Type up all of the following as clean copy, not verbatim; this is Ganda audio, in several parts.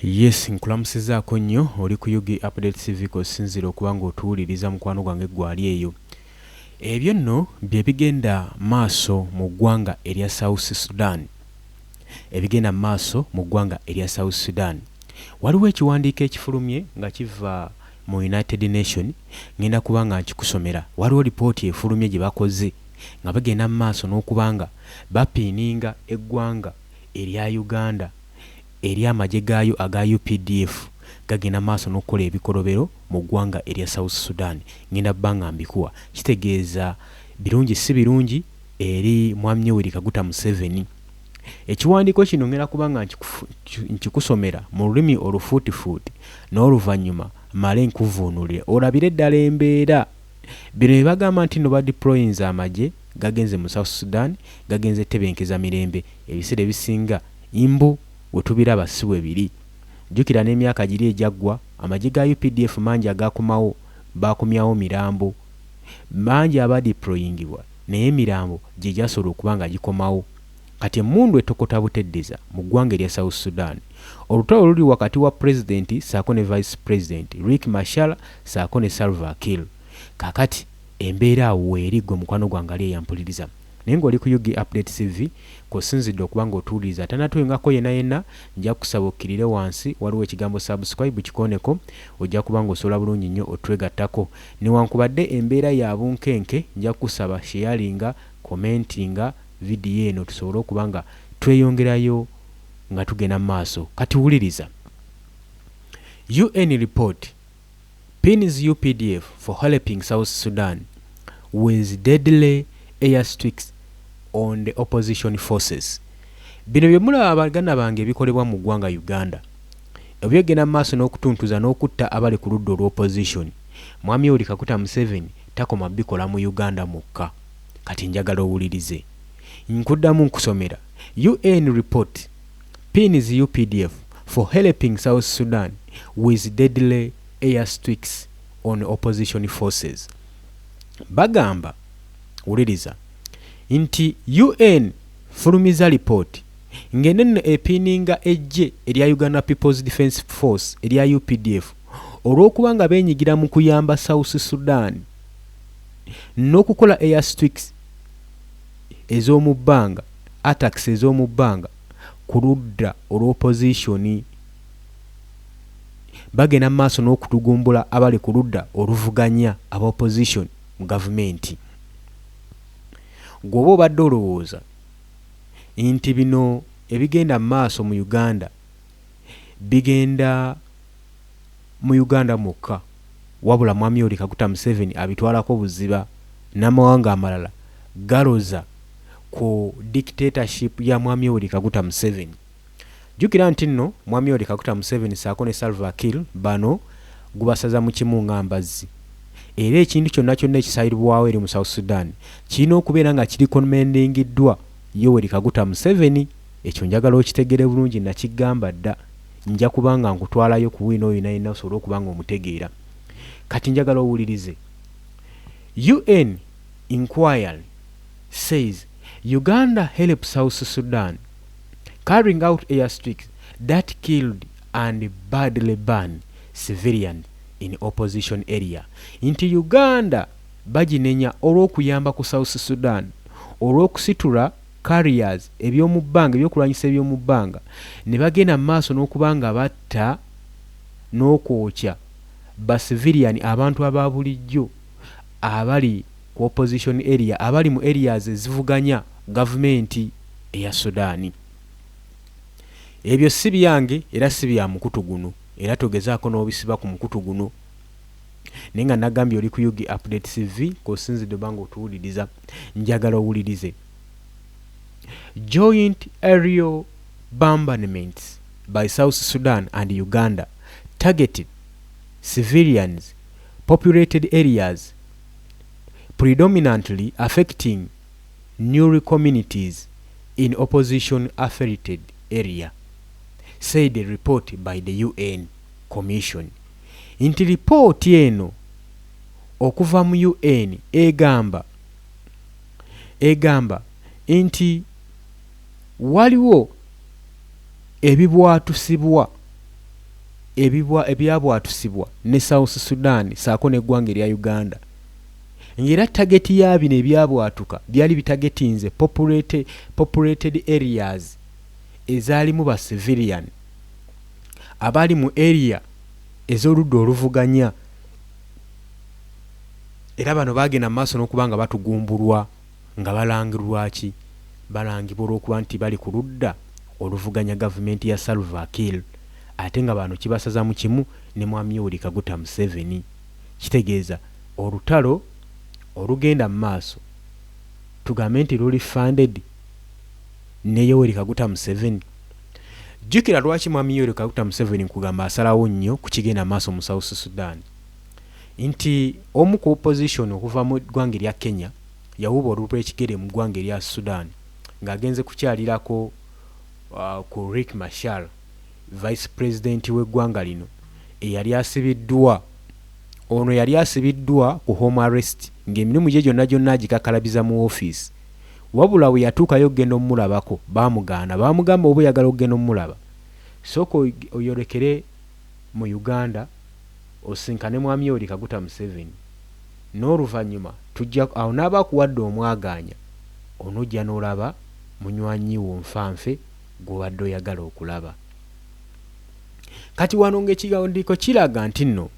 Yes, nkulamusizaako nnyo oli ku Yugi Update TV kosinzira okuba ng'otuwuliriza mukwano gwange gwali eyo. Ebyo nno bye bigenda maaso mu ggwanga erya South Sudan. Ebigenda maaso mu ggwanga erya South Sudan. Waliwo ekiwandiiko ekifulumye nga kiva mu United Nations ngenda kuba nga nkikusomera. Waliwo lipooti efulumye gye bakoze nga bagenda maaso n'okuba nga bapiininga eggwanga erya Uganda eri amagye gaayo aga UPDF gagenda maaso n'okukola ebikolobero mu ggwanga erya South Sudan. Ngenda bbanga mbikuwa kitegeeza birungi si birungi eri Mwami Yoweri Kaguta Museveni. Ekiwandiiko kino ngenda kuba nga nkikusomera mu lulimi olufuutifuuti n'oluvannyuma male nkuvuunulire olabire ddala embeera. Bino bye bagamba nti no badeployinze amagye gagenze mu South Sudan gagenze tebenkeza mirembe ebiseera ebisinga imbu wetubiraba si bwe biri. Jjukira n'emyaka giri ejaggwa amagye ga UPDF mangi agakomawo bakomyawo mirambo mangi abadeployingibwa naye emirambo gye gyasobola okuba nga gikomawo. Kati emmundu etokota buteddeza mu ggwanga erya South Sudan. Olutalo luli wakati wa President saako ne Vice President Riek Machar saako ne Salva Kiir. Kakati embeera awo weeri gwe mukwano gwange ali eyampuliriza. Naye ng'oli ku Yugi Update TV kosinzidde okuba ng'otuwuliriza tanatuyingako yenna nja kusaba okkirire wansi waliwo ekigambo subscribe kikoneko ojja kuba ng'osobola bulungi nnyo otwegattako. Newankubadde embeera ya bunkenke nja kusaba sharinga commentinga vidiyo eno tusobole okuba nga tweyongerayo nga tugenda maaso. Kati wuliriza. UN report pins UPDF for helping South Sudan with deadly airstrikes on the opposition forces. Bino bye mulaba abaganda bange ebikolebwa mu ggwanga Uganda ebyegenda maaso n'okutuntuza n'okutta abali ku ludda olw'opposition. Mwami Yoweri Kaguta Museveni takoma bikola mu Uganda mukka. Kati njagala owulirize. Nkuddamu nkusomera. UN report pins UPDF for helping South Sudan with deadly airstrikes on opposition forces. Bagamba wuliriza nti UN fulumiza report ng'enno epininga ejje erya Uganda People's Defence Force erya UPDF olw'okuba nga beenyigira mu kuyamba South Sudan n'okukola airstrikes ez'omu bbanga attacks ez'omu bbanga ku ludda olw'opposition. Bagenda maaso n'okutugumbula abali ku ludda oluvuganya aba opposition mu gavumenti. Gwoba obadde olowooza nti bino ebigenda maaso mu Uganda bigenda mu Uganda mukka wabula Mwami Yoweri Kaguta Museveni abitwalako buziba n'amawanga amalala galoza ku dictatorship ya Mwami Yoweri Kaguta Museveni. Jjukira nti nno Mwami Yoweri Kaguta Museveni saako ne Salva Kiir bano gubasaza mu kimu ng'ambazzi. Era ekintu kyonna ekisayiribwawo eri mu South Sudan kirina okubeera nga kiri commendingiddwa Yoweri Kaguta Museveni. Ekyo njagala okitegere bulungi nakigamba dda. Nja kuba nga nkutwalayo ku bwino oyo yenna osobole okuba nga omutegeera. Kati njagala owulirize. UN inquiry says Uganda helped South Sudan carrying out airstrikes that killed and badly burned civilians in opposition area. Nti Uganda baginenya olw'okuyamba ku South Sudan olw'okusitula carriers eby'omu bbanga ebyokulwanyisa eby'omu bbanga ne bagenda maaso n'okuba nga batta n'okwokya ba civilian abantu aba bulijjo abali ku opposition area abali mu areas ezivuganya gavumenti eya Sudaani. Ebyo si byange era si bya mukutu guno era togezaako n'obisiba ku mukutu guno. Naye nga nagambye oli ku Yugi Update TV kosinzidde banga otuwuliriza njagala owulirize. Joint aerial bombardments by South Sudan and Uganda targeted civilians populated areas predominantly affecting Nuer communities in opposition affected area, said a report by the UN Commission. Inti report eno okuva mu UN egamba nti waliwo ebibwatusibwa ebyabwatusibwa ne South Sudan saako n'eggwanga erya Uganda. Ng'era tageti ya bino ebyabwatuka byali bitagetinze populated areas ezaalimu ba civilian abali mu area ez'oludda oluvuganya, era bano bagenda maaso n'okuba nga batugumbulwa nga balangirwa ki, balangibwa olw'okuba nti bali ku ludda oluvuganya gavumenti ya Salva Kiir, ate nga bano kibasaza mu kimu ne Mwami Yoweri Kaguta Museveni. Kitegeeza olutalo olugenda mu maaso tugambe nti luli funded ne Yoweri Kaguta Museveni. Jjukira lwaki Mwami Yoweri Kaguta Museveni nkugamba asalawo nnyo ku kigenda maaso mu South Sudan, nti omu ku opposition okuva mu ggwanga erya Kenya yawuba olw'ekigere mu ggwanga erya Sudan ng'agenze kukyalirako ku Riek Machar, vice president w'eggwanga lino eyali asibiddwa. Ono yali asibiddwa ku home arrest ng'emirimu gye gyonna agikakalabiza mu office, wabula we yatuukayo okgenda omulabako baamugamba oba oyagala okgenda omulaba sooka oyolekere mu Uganda osinkane Mwami Yoweri Kaguta Museveni, n'oluvannyuma awo n'aba akuwadde omwaganya onojja n'olaba munywanyi wo nfanfe gw'obadde oyagala okulaba. Kati wano ng'ekiwandiiko kiraga nti nno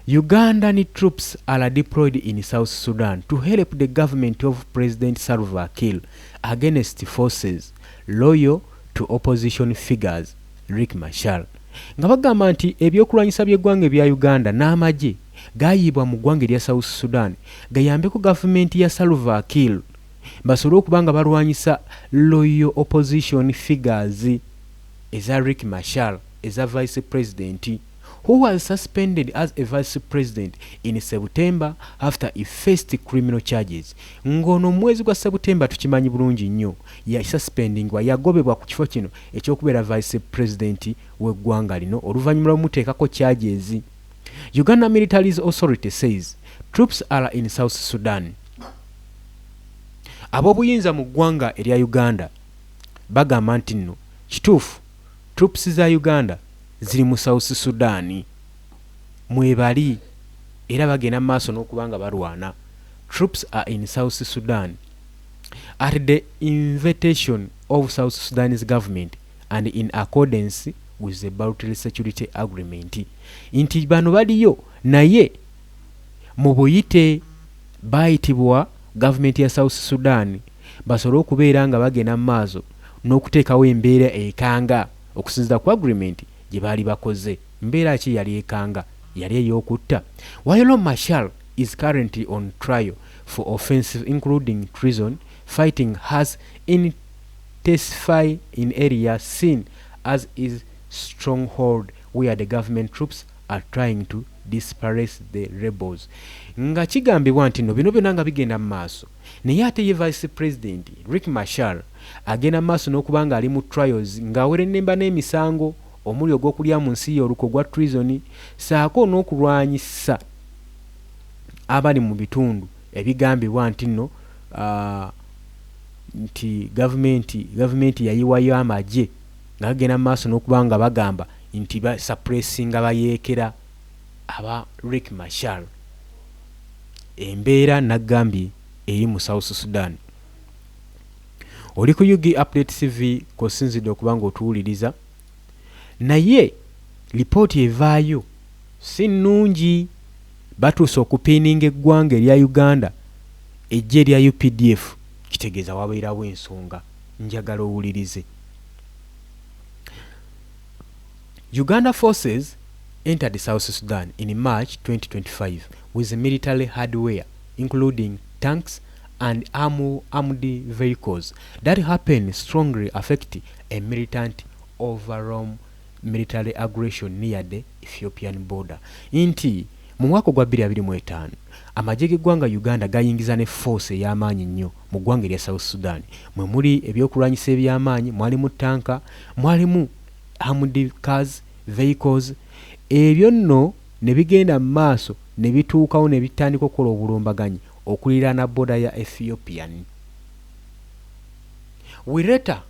Ugandan troops are deployed in South Sudan to help the government of President Salva Kiir against forces loyal to opposition figures Riek Machar. Nga bagamba nti ebyokulwanyisa by'eggwanga ebya Uganda n'amagye gaayibwa mu ggwanga erya South Sudan gayambeko gavumenti ya Salva Kiir basobole okuba nga balwanyisa loyal opposition figures eza Riek Machar eza vice president who was suspended as a vice president in September after he faced criminal charges. Ngono mwezi gwa September tukimanyi bulungi nnyo ya suspendingwa yagobebwa ku kifo kino ekyokubeera vice president w'eggwanga lino oluvannyuma lw'omuteekako charges. Uganda Military Authority says troops are in South Sudan. Ab'obuyinza mu ggwanga erya Uganda bagamba nti nno kituufu troops za Uganda ziri mu South Sudan mwebali era bagenda maaso n'okuba nga balwana. Troops are in South Sudan at the invitation of South Sudanese government and in accordance with the Bilateral Security Agreement. Nti bano baliyo naye mu buyite bayitibwa gavumenti ya South Sudan basobole okubeera nga bagenda maaso n'okuteekawo embeera ekanga okusinziira ku agreement gye baali bakoze. Mbeera ki yali ekanga? Yali ey'okutta. While Machar is currently on trial for offences including treason, fighting has intensified in areas seen as his stronghold where the government troops are trying to disperse the rebels. Nga kigambibwa nti no bino byonna nga bigenda mu maaso naye ate ye vice president Riek Machar agenda mu maaso n'okuba nga ali mu trials ng'awera ennemba n'emisango omuli ogw'okulya mu nsi ye oluko gwa treason saako n'okulwanyisa abali mu bitundu ebigambibwa nti nno nti gavumenti yayiwayo amagye ng'agenda mu maaso n'okuba nga bagamba nti basuppressinga bayeekera aba Riek Machar. Embeera naggambye eri mu South Sudan. Oli ku UG Update TV kosinzidde okuba nga otuwuliriza naye lipooti evaayo si nnungi. Batuuse okupiininga eggwanga erya Uganda ejje erya UPDF, kitegeeza wabeerawo ensonga, njagala owulirize. Uganda forces entered South Sudan in March 2025 with military hardware including tanks and armed vehicles that happen strongly affect a militant overwhelm military aggression near the Ethiopian border. Inti mu mwaka gwa 2025 amagye g'eggwanga Uganda gayingiza ne force ey'amaanyi nnyo mu ggwanga erya South Sudan mwe muli ebyokulwanyisa eby'amaanyi, mwalimu tanka, mwalimu armored cars, vehicles. Ebyo nno ne bigenda mu maaso ne bituukawo ne bitandika okukola obulumbaganyi okuliraana boda ya Ethiopian. Later,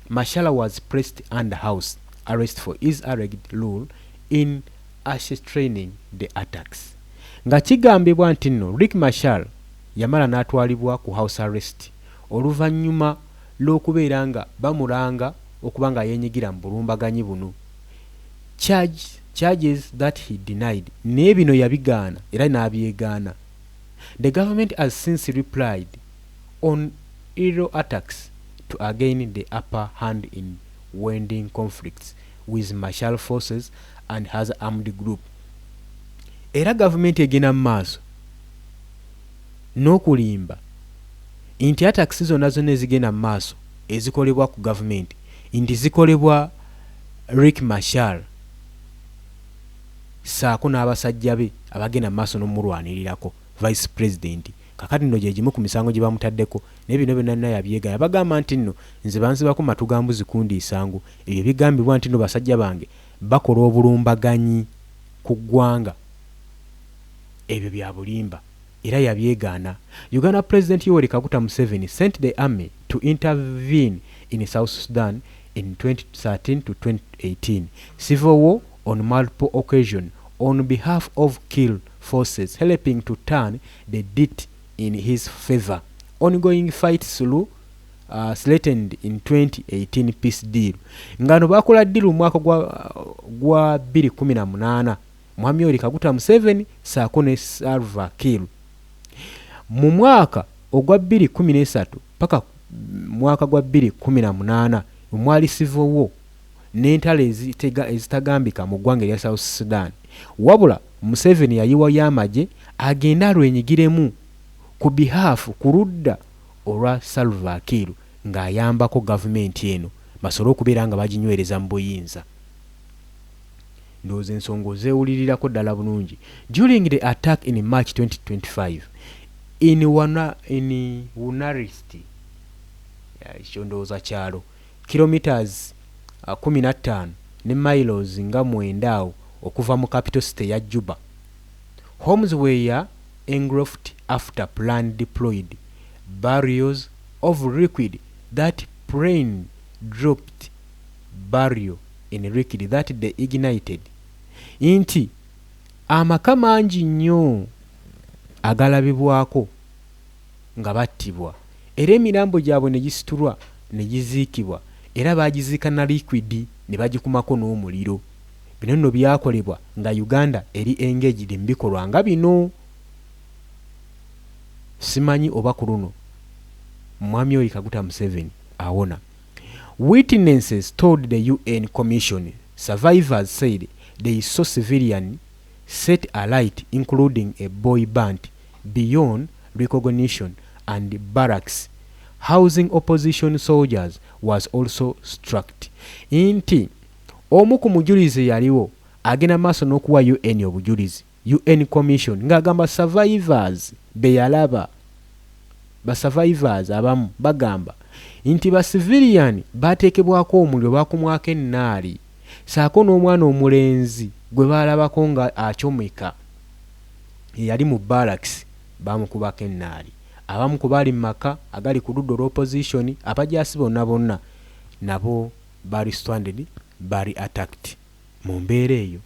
Machar was placed under house arrest for his alleged role in ascertaining the attacks. Nga kigambibwa nti nno Riek Machar yamala n'atwalibwa ku house arrest oluvannyuma lw'okubeera nga bamulanga okuba nga yeenyigira mu bulumbaganyi buno. Charges that he denied. Naye bino yabigaana era n'abyegaana. The government has since replied on illegal attacks to gain the upper hand in wending conflicts with martial forces and has armed group. Era government egenda mu maaso n'okulimba nti attacks zonna zonna ezigenda mu maaso ezikolebwa ku government nti zikolebwa Riek Machar saako n'abasajja be abagenda mu maaso n'omulwanirirako vice president. Kakati nno gye gimu ku misango gye bamutaddeko naye bino byonna yabyegaana. Bagamba nti nno nze bansibako matugambuzi kundi isangu. Ebyo bigambibwa nti nno basajja bange bakola obulumbaganyi ku ggwanga. Ebyo bya bulimba era yabyegaana. Uganda President Yoweri Kaguta Museveni sent the army to intervene in South Sudan in 2013 to 2018 civil war on multiple occasions on behalf of Kir forces, helping to turn the deed in his favor. Ongoing fights through threatened in 2018 peace deal. Ngano bakola deal mwaka gwa 2018 Mwami Yoweri Kaguta Museveni saako ne Salva Kiir. Mu mwaka ogwa 2013 paka mwaka gwa 2018 mwali civil war n'entalo ezitagambika mu ggwanga erya South Sudan. Wabula Museveni yayiwa y'amagye agenda alwenyigiremu ku behalf ku ludda olwa Salva Kiir ng'ayambako gavumenti eno basobole okubeera nga baginywereza mu buyinza. Ndowooza ensonga ozeewulirirako ddala bulungi. During the attack in March 2025 in Wunarist, ekyo ndowooza kyalo kilometers 15 ne miles nga 9 okuva mu capital city ya Juba. Homes were engulfed after plane deployed barrels of liquid that plane dropped barrel in liquid that they ignited. Inti amaka mangi nnyo agalabibwako nga battibwa era emirambo gyabwe ne gisitulwa ne giziikibwa era bagiziika na liquid ne bagikumako n'omuliro. Bino nno byakolebwa nga Uganda eri engaged mu bikolwa nga bino. Simanyi oba ku luno Mwami Yoweri Kaguta Museveni awona. Witnesses told the UN Commission survivors said they saw civilian set alight including a boy band beyond recognition and barracks housing opposition soldiers was also struck. Inti omu ku mujulizi yaliwo agenda maaso n'okuwa UN obujulizi UN Commission ng'agamba survivors be yalaba. Ba survivors abamu bagamba nti ba civilian bateekebwako omuliro bakumwako ennaali saako n'omwana omulenzi gwe baalabako nga akyomeka yali mu barracks bamukubako ennaali. Abamu ku baali mu maka agali ku ludda olw'opposition abajaasi bonna nabo bali stranded bali attacked. Mu mbeera eyo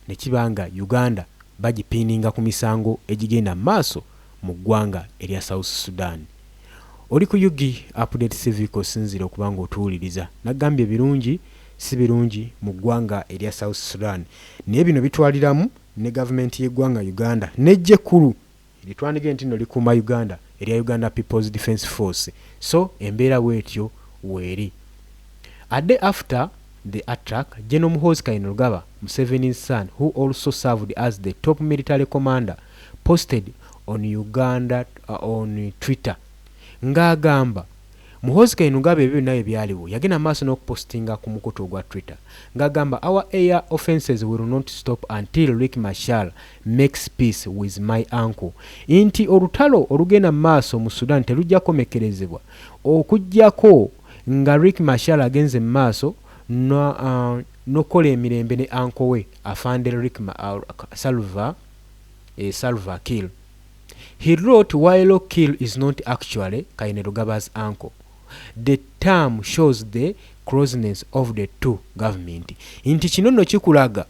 ne kibanga Uganda bagipininga ku misango egigenda maaso mu ggwanga erya South Sudan. Oli ku Yugi Update Civic osinzira okubanga otuwuliriza. Nagambye birungi si birungi mu ggwanga erya South Sudan. Naye bino bitwaliramu ne gavumenti y'eggwanga Uganda n'eggye ekkulu eritwandige nti nno likuuma Uganda erya Uganda People's Defence Force. So embeera bwetyo weeri. A day after the attack, General Muhoozi Kainerugaba, Museveni's son, who also served as the top military commander, posted on Uganda on Twitter ng'agamba Muhoozi Kainerugaba ebyo naye byaliwo yagenda maaso n'okupostinga ku mukutu gwa Twitter ng'agamba our air offenses will not stop until Riek Machar makes peace with my uncle. Inti olutalo olugenda maaso mu Sudan telujja komekerezebwa okujjako nga Riek Machar agenze maaso nokola emirembe ne uncle we afande Riek Salva Kiir. He wrote while Kiir is not actually Kainerugaba's uncle. The term shows the closeness of the two government nti kino nno kikulaga